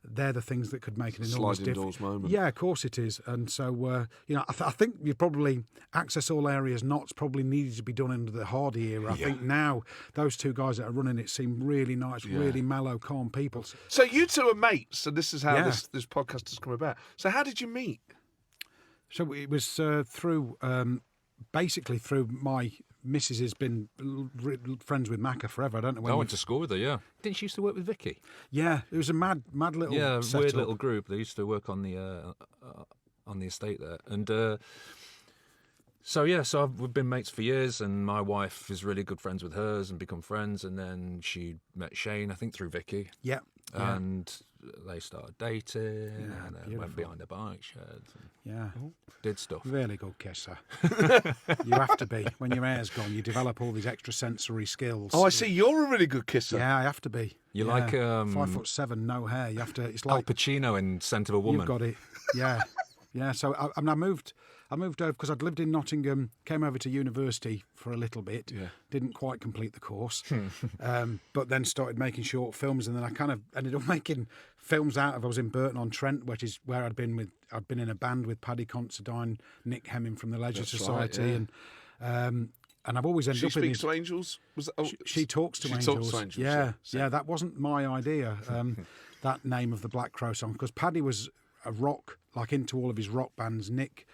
they're the things that could make an enormous Sliding difference. doors moment. Yeah, of course it is. And so, I think you probably access all areas knots probably needed to be done under the Hardy era. I think now those two guys that are running it seem really nice, really mellow, calm people. So you two are mates, and this is how Yeah. this podcast has come about. So how did you meet? So it was basically through my missus has been friends with Macca forever. I don't know when. I went to school with her, yeah. Didn't she used to work with Vicky? Yeah, it was a mad little Yeah, setup. weird little group. They used to work on the estate there. And so we've been mates for years, and my wife is really good friends with hers and become friends. And then she met Shane, I think, through Vicky. Yeah. And they started dating, and then beautiful. went behind the bike sheds and Yeah. did stuff. Really good kisser. You have to be. When your hair's gone, you develop all these extra sensory skills. Oh, I see. You're a really good kisser. Yeah, I have to be. You Yeah. like 5'7", no hair. You have to. It's Al like Pacino in Scent of a Woman. you've got it. Yeah, yeah. So I moved over because I'd lived in Nottingham. Came over to university for a little bit. Yeah. Didn't quite complete the course, but then started making short films, and then I kind of ended up making films out of. I was in Burton-on-Trent, which is where I'd been in a band with Paddy Considine, Nick Hemming from the Leisure That's Society, right, yeah. and I've always ended She up in speaks these. to angels. Was that, She talks to she angels. Talks to angels. Yeah, So- yeah. That wasn't my idea. That name of the Black Crow song, because Paddy was a rock, like into all of his rock bands. Nick,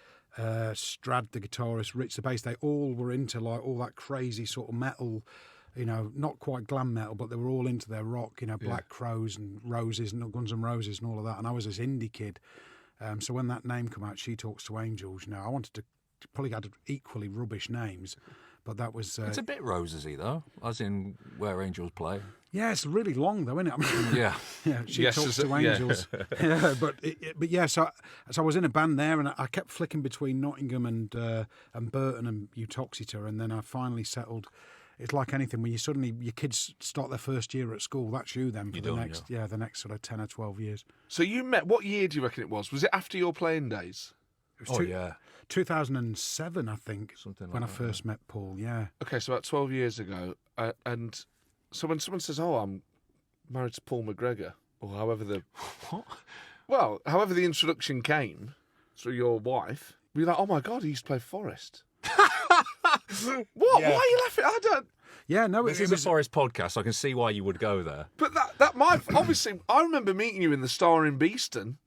Strad, the guitarist, Rich, the bass. They all were into like all that crazy sort of metal. Not quite glam metal, but they were all into their rock. Black Crows and Roses and Guns N' Roses and all of that. And I was this indie kid. So when that name came out, She Talks to Angels. I wanted to probably had equally rubbish names. But that was... It's a bit rosy though, as in where angels play. yeah, it's really long though, isn't it? Yeah. Yeah, She Yes, Talks is to it? Yeah. Angels. Yeah, but yeah, so I was in a band there, and I kept flicking between Nottingham and Burton and Uttoxeter, and then I finally settled. It's like anything when your kids start their first year at school. That's you then for the next sort of 10 or 12 years. So you met. What year do you reckon it was? Was it after your playing days? It was 2007, I think, Something like when I that, first met Paul. Yeah. Okay, so about 12 years ago, and so when someone says, "Oh, I'm married to Paul McGregor," or however however the introduction came through your wife, you're like, "Oh my God, he used to play Forest." What? Yeah. Why are you laughing? I don't. Yeah, no, This is a Forest podcast, so I can see why you would go there. But that might obviously. I remember meeting you in the Star in Beeston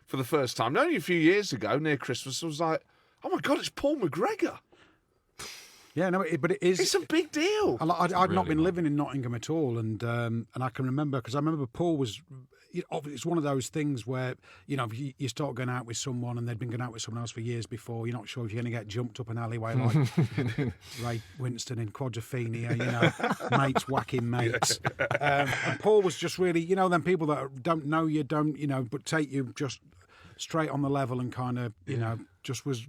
for the first time, only a few years ago near Christmas. I was like, "Oh my God, it's Paul McGregor." yeah, no, but it is. It's a big deal. I'd not really been not. living in Nottingham at all, and I can remember because I remember Paul was. It's one of those things where if you start going out with someone and they'd been going out with someone else for years before, you're not sure if you're going to get jumped up an alleyway like Ray Winston in Quadrophenia, mates whacking mates. And Paul was just really, them people that don't know you, but take you just straight on the level and kind of, just was,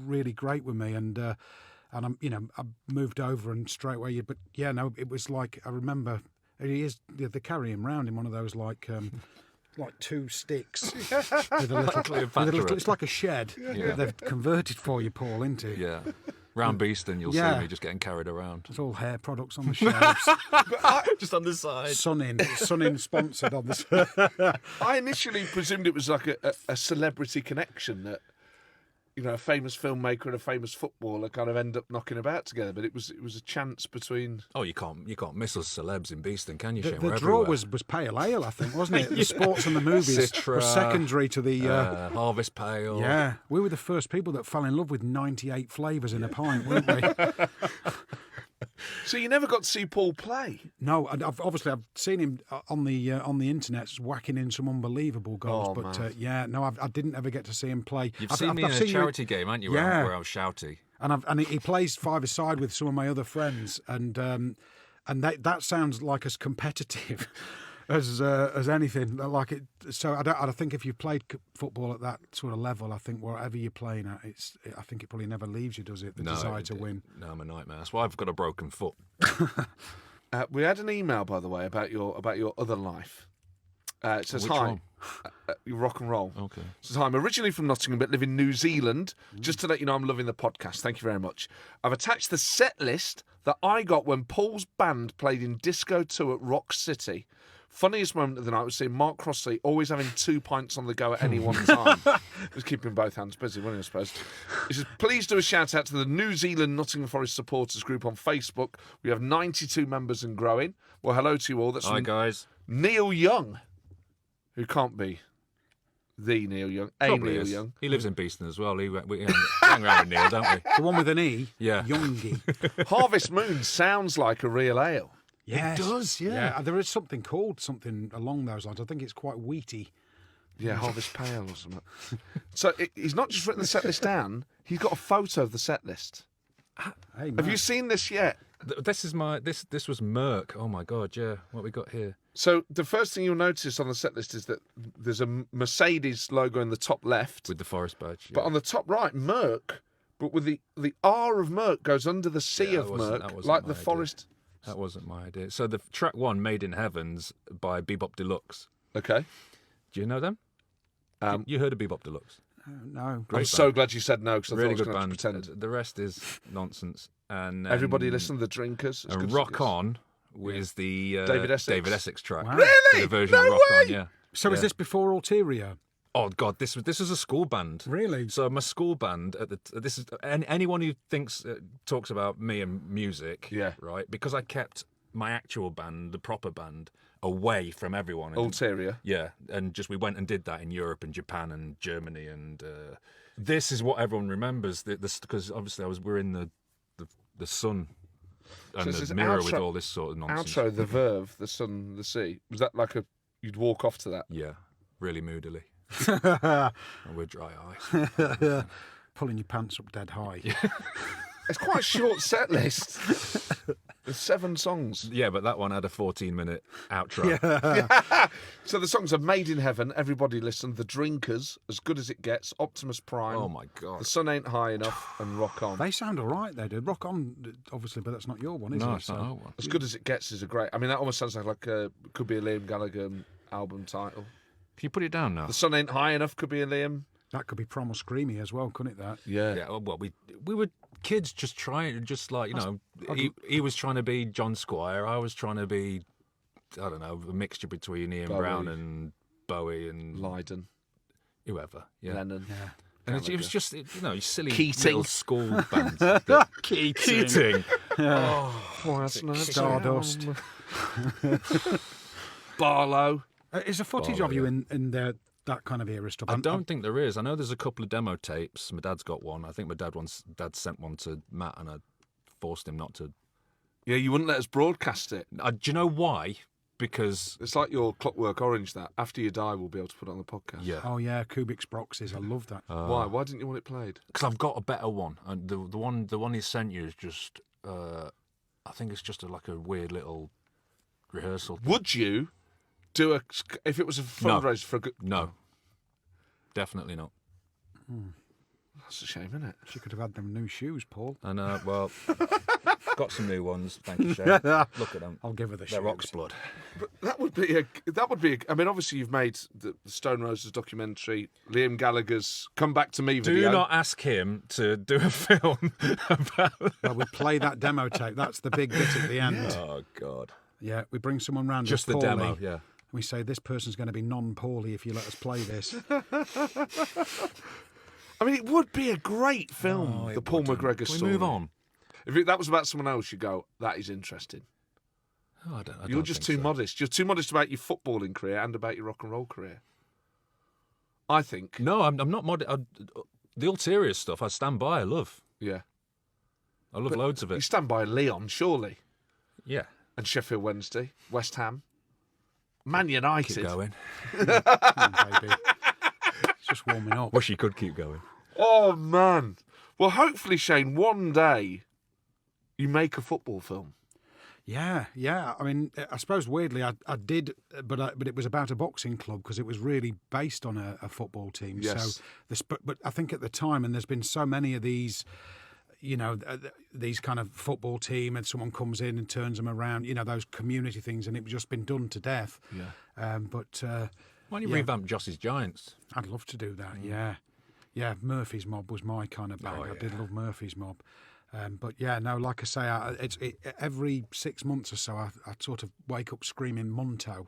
really great with me. And I'm, I moved over and straight away. But yeah, no, it was like I remember. He is. They carry him round in one of those like two sticks with a little. It's like a shed that they've converted for you, Paul, into. Yeah. Round Beeston, you'll see me just getting carried around. It's all hair products on the shelves. Just on the side. Sun in sponsored on the. I initially presumed it was like a celebrity connection that a famous filmmaker and a famous footballer kind of end up knocking about together. But it was a chance between. Oh, you can't miss us celebs in Beeston, can you, The Shane? We're draw everywhere. was pale ale, I think, wasn't it? The sports and the movies Citra, were secondary to the. Harvest Pale. Yeah, we were the first people that fell in love with 98 flavours in a pint, weren't we? So you never got to see Paul play. No, and I've seen him on the internet whacking in some unbelievable goals. Oh, but man. I didn't ever get to see him play. You've seen me in a charity game, haven't you? Yeah. Where I was shouty. And he plays five-a-side with some of my other friends, and that sounds like as competitive as anything. Like it. So I think if you've played football at that sort of level, I think wherever you're playing at, I think it probably never leaves you, does it? The desire to win. No, I'm a nightmare. That's why I've got a broken foot. We had an email, by the way, about your other life. It says, Which hi. one? Rock and roll. Okay. It says, hi, I'm originally from Nottingham but live in New Zealand. Just to let you know, I'm loving the podcast. Thank you very much. I've attached the set list that I got when Paul's band played in Disco 2 at Rock City. Funniest moment of the night was seeing Mark Crossley always having 2 pints on the go at any one time. Was keeping both hands busy, wasn't he, I suppose? He says, please do a shout out to the New Zealand Nottingham Forest supporters group on Facebook. We have 92 members and growing. Well, hello to you all. That's Hi, from guys. Neil Young, who can't be the Neil Young, Probably Neil is. Young. He lives in Beeston as well. We hang around with Neil, don't we? The one with an E. Yeah. Youngie. Harvest Moon sounds like a real ale. Yes. It does, yeah. There is something along those lines. I think it's quite wheaty. Yeah, Harvest Pale or something. So he's not just written the set list down, he's got a photo of the set list. Hey, Have you seen this yet? This is this was Merc. Oh my God, yeah. What we got here? So the first thing you'll notice on the set list is that there's a Mercedes logo in the top left, With the forest badge. but on the top right, Merc, but with the R of Merc goes under the C Yeah, of that wasn't Merc, my like the idea. forest. That wasn't my idea. So the track one, Made in Heavens by Bebop Deluxe. Okay. Do you know them? You heard of Bebop Deluxe? No. I'm Great so band. glad you said no, because I Really thought I was good going band. to pretend. The rest is nonsense. And Everybody listen, The Drinkers. as good And as it Rock gets. On was the David Essex. track. Wow. Really? The version No of Rock way! On, yeah. So is Yeah. this before Ulterior? Oh God, this was a school band. Really? So my school band this is and anyone who talks about me and music, Yeah. right? Because I kept my actual band, the proper band, away from everyone. Ulterior. Yeah, and we went and did that in Europe and Japan and Germany, and this is what everyone remembers. Because obviously we're in the sun and So this is the mirror with outro- all this sort of nonsense. Outro, The Verve, The Sun, The Sea. Was that like you'd walk off to that? Yeah, really moodily. And we're dry eyes. Pulling your pants up dead high. It's quite a short set list. There's 7 songs. Yeah, but that one had a 14-minute outro. So the songs are Made in Heaven, Everybody Listen, The Drinkers, As Good as It Gets, Optimus Prime, Oh my God. The Sun Ain't High Enough, and Rock On. They sound all right, they did. Rock On, obviously, but that's not your one, is No, it? it's not our one. As Good as It Gets is a great. I mean, that almost sounds like could be a Liam Gallagher album title. Can you put it down now? The Sun Ain't High Enough could be a Liam. That could be Prom or Screamy as well, couldn't it, that? Yeah. Yeah, well, we were kids just trying, he was trying to be John Squire. I was trying to be, I don't know, a mixture between Ian Bowie. Brown and Bowie and Lydon, whoever. Yeah. Lennon. Yeah. And it was just, silly Keating. little school bands. Keating. Stardust. Barlow. Is there footage of you in that kind of era stuff? I don't think there is. I know there's a couple of demo tapes. My dad's got one. I think my dad sent one to Matt, and I forced him not to. Yeah, you wouldn't let us broadcast it. Do you know why? Because It's like your Clockwork Orange, that. After you die, we'll be able to put it on the podcast. yeah, Oh, yeah, Kubik's Broxes. I love that. Why? Why didn't you want it played? because I've got a better one, and the one he sent you is just. I think it's just like a weird little rehearsal. Would you do if it was a fundraiser for a good... No, definitely not. That's a shame, isn't it? She could have had them new shoes, Paul. And well, got some new ones. Thank you, Shane. Look at them. I'll give her the shoes. They're Ox Blood. But that would be. I mean, obviously, you've made the Stone Roses documentary, Liam Gallagher's "Come Back to Me" video. Do not ask him to do a film about. Well, we play that demo tape. That's the big bit at the end. Oh God! Yeah, we bring someone round Just as the Paulie. demo, yeah. We say this person's going to be non-Paulie if you let us play this. I mean, it would be a great film, No, it the Paul wouldn't. McGregor Can we story. move on? If that was about someone else, you go, that is interesting. Oh, I You're don't just think too so. modest. You're too modest about your footballing career and about your rock and roll career. I think. No, I'm not the ulterior stuff I stand by. I love. Yeah. I love loads of You it. stand by Leon, surely. Yeah. And Sheffield Wednesday, West Ham, Man United. Keep going. Come on, baby. It's just warming up. Wish you could keep going. Oh, man. Well, hopefully, Shane, one day you make a football film. Yeah. I mean, I suppose weirdly, I did, but it was about a boxing club because it was really based on a football team. Yes. So, but I think at the time, and there's been so many of these, these kind of football team, and someone comes in and turns them around. Those community things, and it's just been done to death. Yeah. But Why don't you Yeah. revamp Joss's Giants? I'd love to do that. Yeah. Murphy's Mob was my kind of bag. Oh, I did yeah. love Murphy's Mob. But yeah, no, like I say, every 6 months or so, I sort of wake up screaming Monto,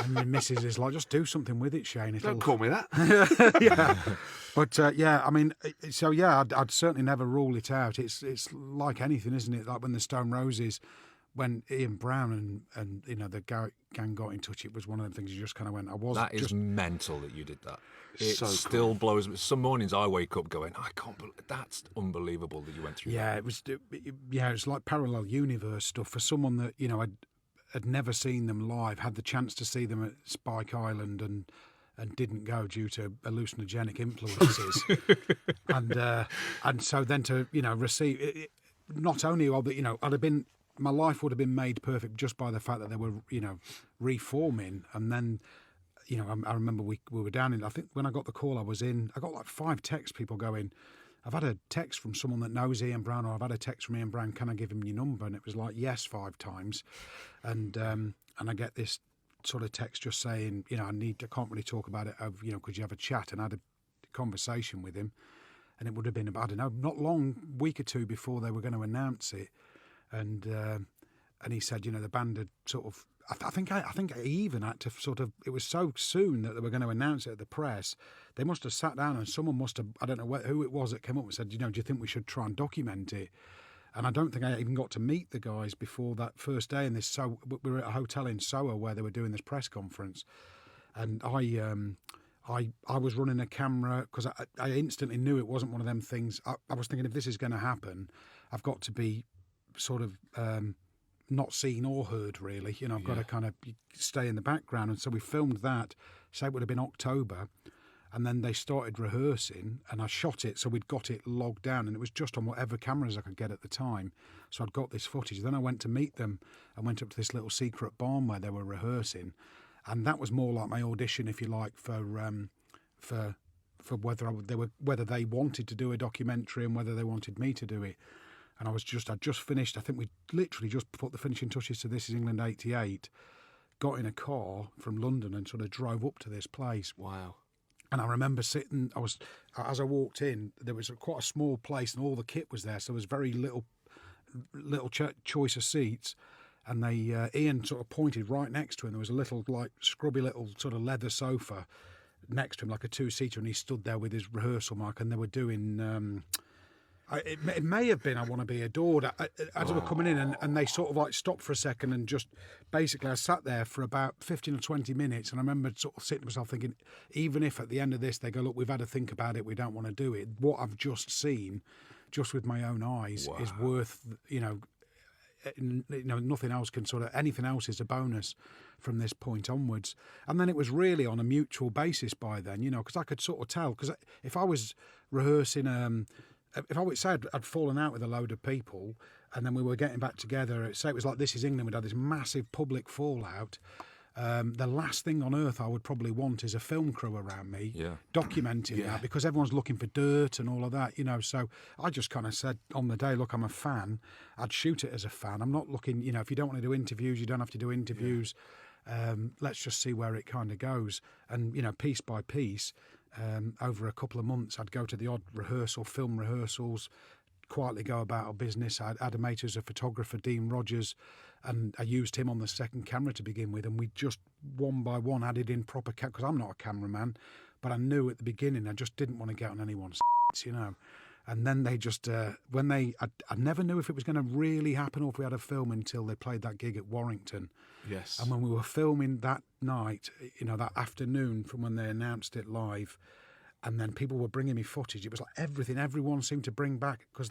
and my missus is like, "Just do something with it, Shane." Don't call me that. Yeah, but I mean, so yeah, I'd certainly never rule it out. It's like anything, isn't it? Like when the Stone Roses, when Ian Brown and the gang got in touch, it was one of them things you just kind of went, That is mental that you did that. It So still blows me. Some mornings I wake up going, I can't believe that's unbelievable that you went through Yeah, that. it was like parallel universe stuff for someone that had never seen them live, had the chance to see them at Spike Island and didn't go due to hallucinogenic influences, and so then to receive it, not only all that I'd have been. My life would have been made perfect just by the fact that they were reforming, and then. I remember we were down in, I think when I got the call I got like 5 texts, people going, I've had a text from someone that knows Ian Brown, or I've had a text from Ian Brown, can I give him your number? And it was like, yes, 5 times. And I get this sort of text just saying, I can't really talk about it, could you have a chat? And I had a conversation with him, and it would have been, I don't know, not long, week or 2 before they were going to announce it. And he said, the band had sort of, I think I even had to sort of, it was so soon that they were going to announce it at the press, they must have sat down and someone must have, I don't know who it was that came up and said, do you think we should try and document it? And I don't think I even got to meet the guys before that first day in this. So we were at a hotel in Soho where they were doing this press conference, and I was running a camera because I instantly knew it wasn't one of them things. I was thinking, if this is going to happen, I've got to be sort of not seen or heard, really. I've got to kind of stay in the background. And so we filmed that, say it would have been October, and then they started rehearsing, and I shot it, so we'd got it logged down, and it was just on whatever cameras I could get at the time. So I'd got this footage. Then I went to meet them. I went up to this little secret barn where they were rehearsing, and that was more like my audition, if you like, for whether they wanted to do a documentary and whether they wanted me to do it. And I'd just finished, I think we literally just put the finishing touches to This Is England 88, got in a car from London and sort of drove up to this place. Wow. And I remember sitting, as I walked in, there was quite a small place and all the kit was there, so there was very little choice of seats. And Ian sort of pointed right next to him. There was a little, like, scrubby little sort of leather sofa next to him, like a 2-seater, and he stood there with his rehearsal mic, and they were doing... It may have been I Want to Be Adored. As they were coming in, and they sort of like stopped for a second and just basically I sat there for about 15 or 20 minutes, and I remember sort of sitting to myself thinking, even if at the end of this they go, look, we've had to think about it, we don't want to do it, what I've just seen, just with my own eyes, is worth, nothing else can sort of, anything else is a bonus from this point onwards. And then it was really on a mutual basis by then, because I could sort of tell, because if I was rehearsing... If I would say I'd fallen out with a load of people and then we were getting back together, say it was like This Is England, we'd had this massive public fallout, the last thing on earth I would probably want is a film crew around me documenting that, because everyone's looking for dirt and all of that, So I just kind of said on the day, look, I'm a fan. I'd shoot it as a fan. I'm not looking, if you don't want to do interviews, you don't have to do interviews. Let's just see where it kind of goes. And, piece by piece... over a couple of months, I'd go to the odd rehearsal, film rehearsals, quietly go about our business. I had a mate who's a photographer, Dean Rogers, and I used him on the second camera to begin with, and we just one by one added in proper because I'm not a cameraman, but I knew at the beginning I just didn't want to get on anyone's you know. And then they just, I never knew if it was going to really happen or if we had a film until they played that gig at Warrington. Yes. And when we were filming that night, you know, that afternoon from when they announced it live, and then people were bringing me footage, it was like everyone seemed to bring back, because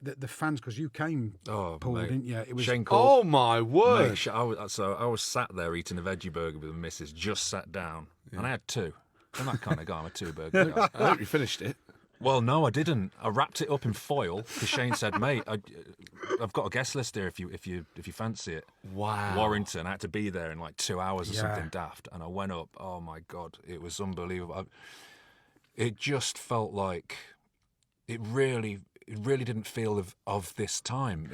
the fans, because you came, Paul, mate. didn't you? It was Shane called. Oh my word! Mate, I was sat there eating a veggie burger with the missus, just sat down, and I had two. I'm that kind of guy. I'm a two-burger guy. I hope you finished it. Well, no, I didn't. I wrapped it up in foil because Shane said, "Mate, I've got a guest list here if you fancy it." Wow. Warrington. I had to be there in like 2 hours or something daft, and I went up. Oh my God, it was unbelievable. It just felt like it really didn't feel of this time.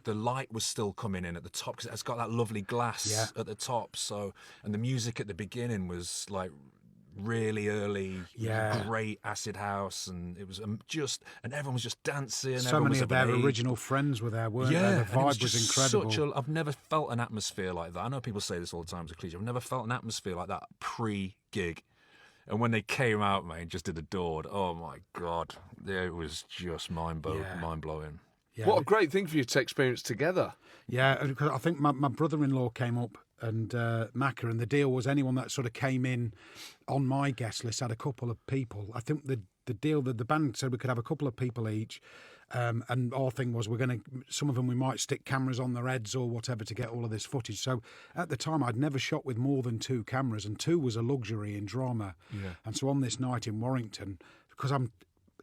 The light was still coming in at the top because it's got that lovely glass at the top. So, and the music at the beginning was like really early, great acid house, and it was and everyone was just dancing. So many of their original friends were there, weren't they? The vibe was incredible. I've never felt an atmosphere like that. I know people say this all the time, it's a cliche. I've never felt an atmosphere like that pre-gig. And when they came out, mate, just did adored. Oh my God, it was just mind blowing. Yeah. What a great thing for you to experience together. Yeah, because I think my brother-in-law came up and Macca, and the deal was anyone that sort of came in on my guest list had a couple of people. I think the deal that the band said we could have a couple of people each, and our thing was some of them we might stick cameras on their heads or whatever to get all of this footage. So at the time I'd never shot with more than 2 cameras, and 2 was a luxury in drama. Yeah. And so on this night in Warrington, because I'm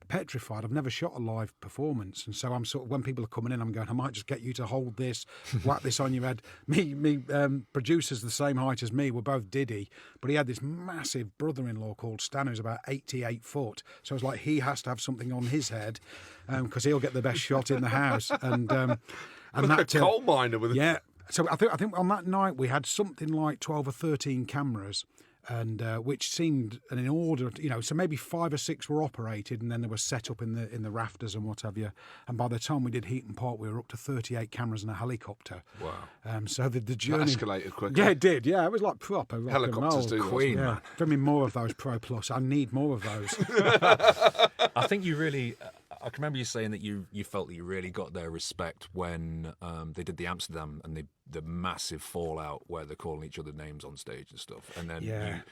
petrified, I've never shot a live performance, and so I'm sort of, when people are coming in, I'm going, I might just get you to hold this, whack this on your head. Me producer's the same height as me, we're both Diddy, but he had this massive brother-in-law called Stan who's about 88 foot, so it's like he has to have something on his head because he'll get the best shot in the house. And like a coal miner with so I think on that night we had something like 12 or 13 cameras, and which seemed, and in order, so maybe 5 or 6 were operated, and then they were set up in the rafters and what have you. And by the time we did Heaton Park, we were up to 38 cameras and a helicopter. Wow! So the journey escalated quickly. Yeah, it did. Yeah, it was like proper rock helicopters and roll. do Queen. Yeah, give me more of those Pro Plus. I need more of those. I think you really. I can remember you saying that you felt that you really got their respect when they did the Amsterdam and the massive fallout where they're calling each other names on stage and stuff, and then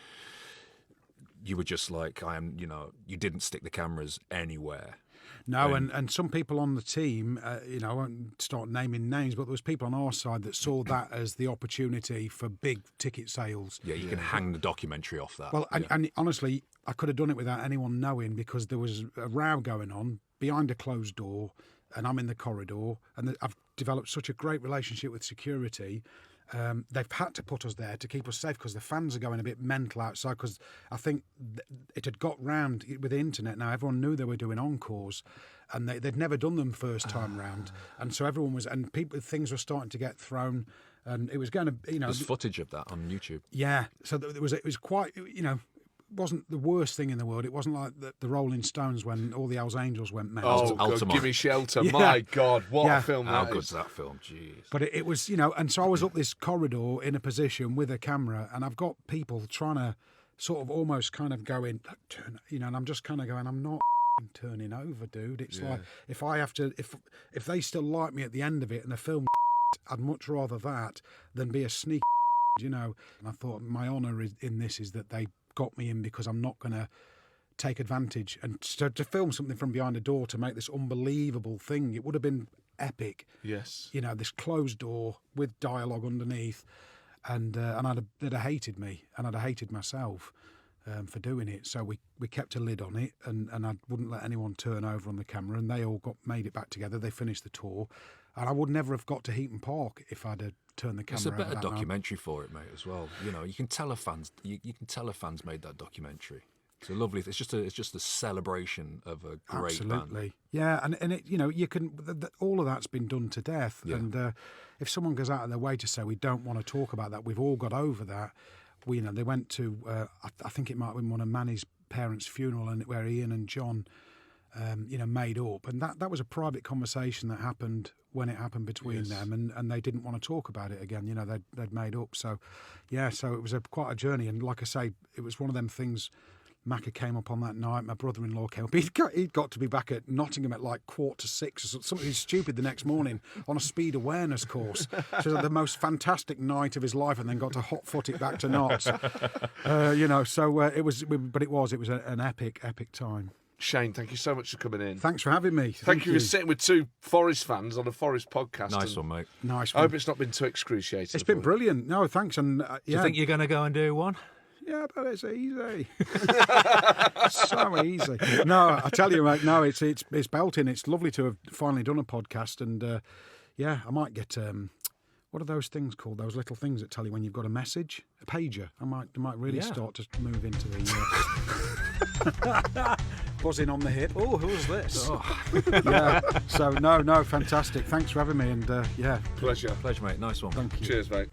you were just like, you didn't stick the cameras anywhere. No, and some people on the team, I won't start naming names, but there was people on our side that saw that as the opportunity for big ticket sales. Yeah, you can hang the documentary off that. Well, and honestly, I could have done it without anyone knowing, because there was a row going on behind a closed door, and I'm in the corridor, and I've developed such a great relationship with security. They've had to put us there to keep us safe, because the fans are going a bit mental outside, because I think it had got round with the internet now. Everyone knew they were doing encores, and they'd never done them first time round, and so everyone was, and things were starting to get thrown, and it was going to, There's footage of that on YouTube. Yeah, so it was quite, wasn't the worst thing in the world. It wasn't like the Rolling Stones when all the Hells Angels went mad. Oh, God, Give Me Shelter. Yeah. My God, what a film How that good's is. that film? Jeez. But it was, and so I was up this corridor in a position with a camera, and I've got people trying to sort of almost kind of going, turn, and I'm just kind of going, I'm not turning over, dude. It's like, if I have to, if they still like me at the end of it and the film, I'd much rather that than be a sneak, And I thought my honour in this is that they got me in, because I'm not going to take advantage, and to film something from behind a door to make this unbelievable thing, it would have been epic. Yes. This closed door with dialogue underneath, and they'd have hated me, and I'd have hated myself for doing it. So we kept a lid on it, and I wouldn't let anyone turn over on the camera, and they all made it back together. They finished the tour, and I would never have got to Heaton Park if I'd have turned the camera over. It's a better that documentary for it, mate, as well. You can tell a fans made that documentary. It's a lovely. It's just a celebration of a great Absolutely. band. Yeah, and it, you can. All of that's been done to death. Yeah. And if someone goes out of their way to say we don't want to talk about that, we've all got over that. They went to. I think it might have been one of Manny's parents' funeral, and where Ian and John, made up, and that was a private conversation that happened when it happened between them, and they didn't want to talk about it again. They'd made up. So, yeah, so it was quite a journey, and like I say, it was one of them things. Macca came up on that night. My brother-in-law came up. He'd got to be back at Nottingham at like 5:45 or something stupid the next morning on a speed awareness course. So the most fantastic night of his life, and then got to hot foot it back to Notts. It was an epic time. Shane, thank you so much for coming in. Thanks for having me. Thank you for sitting with two Forest fans on a Forest podcast. Nice one, mate. Nice I one. hope it's not been too excruciating. It's been brilliant. No, thanks. And Do you think you're going to go and do one? Yeah, but it's easy. So easy. No, I tell you, mate. No, it's belting. It's lovely to have finally done a podcast, and I might get what are those things called? Those little things that tell you when you've got a message. A pager. I might really start to move into the buzzing on the hip. Oh, who's this? Oh. Yeah. So no, fantastic. Thanks for having me, and Pleasure. Pleasure, mate. Nice one. Thank you. Cheers, mate.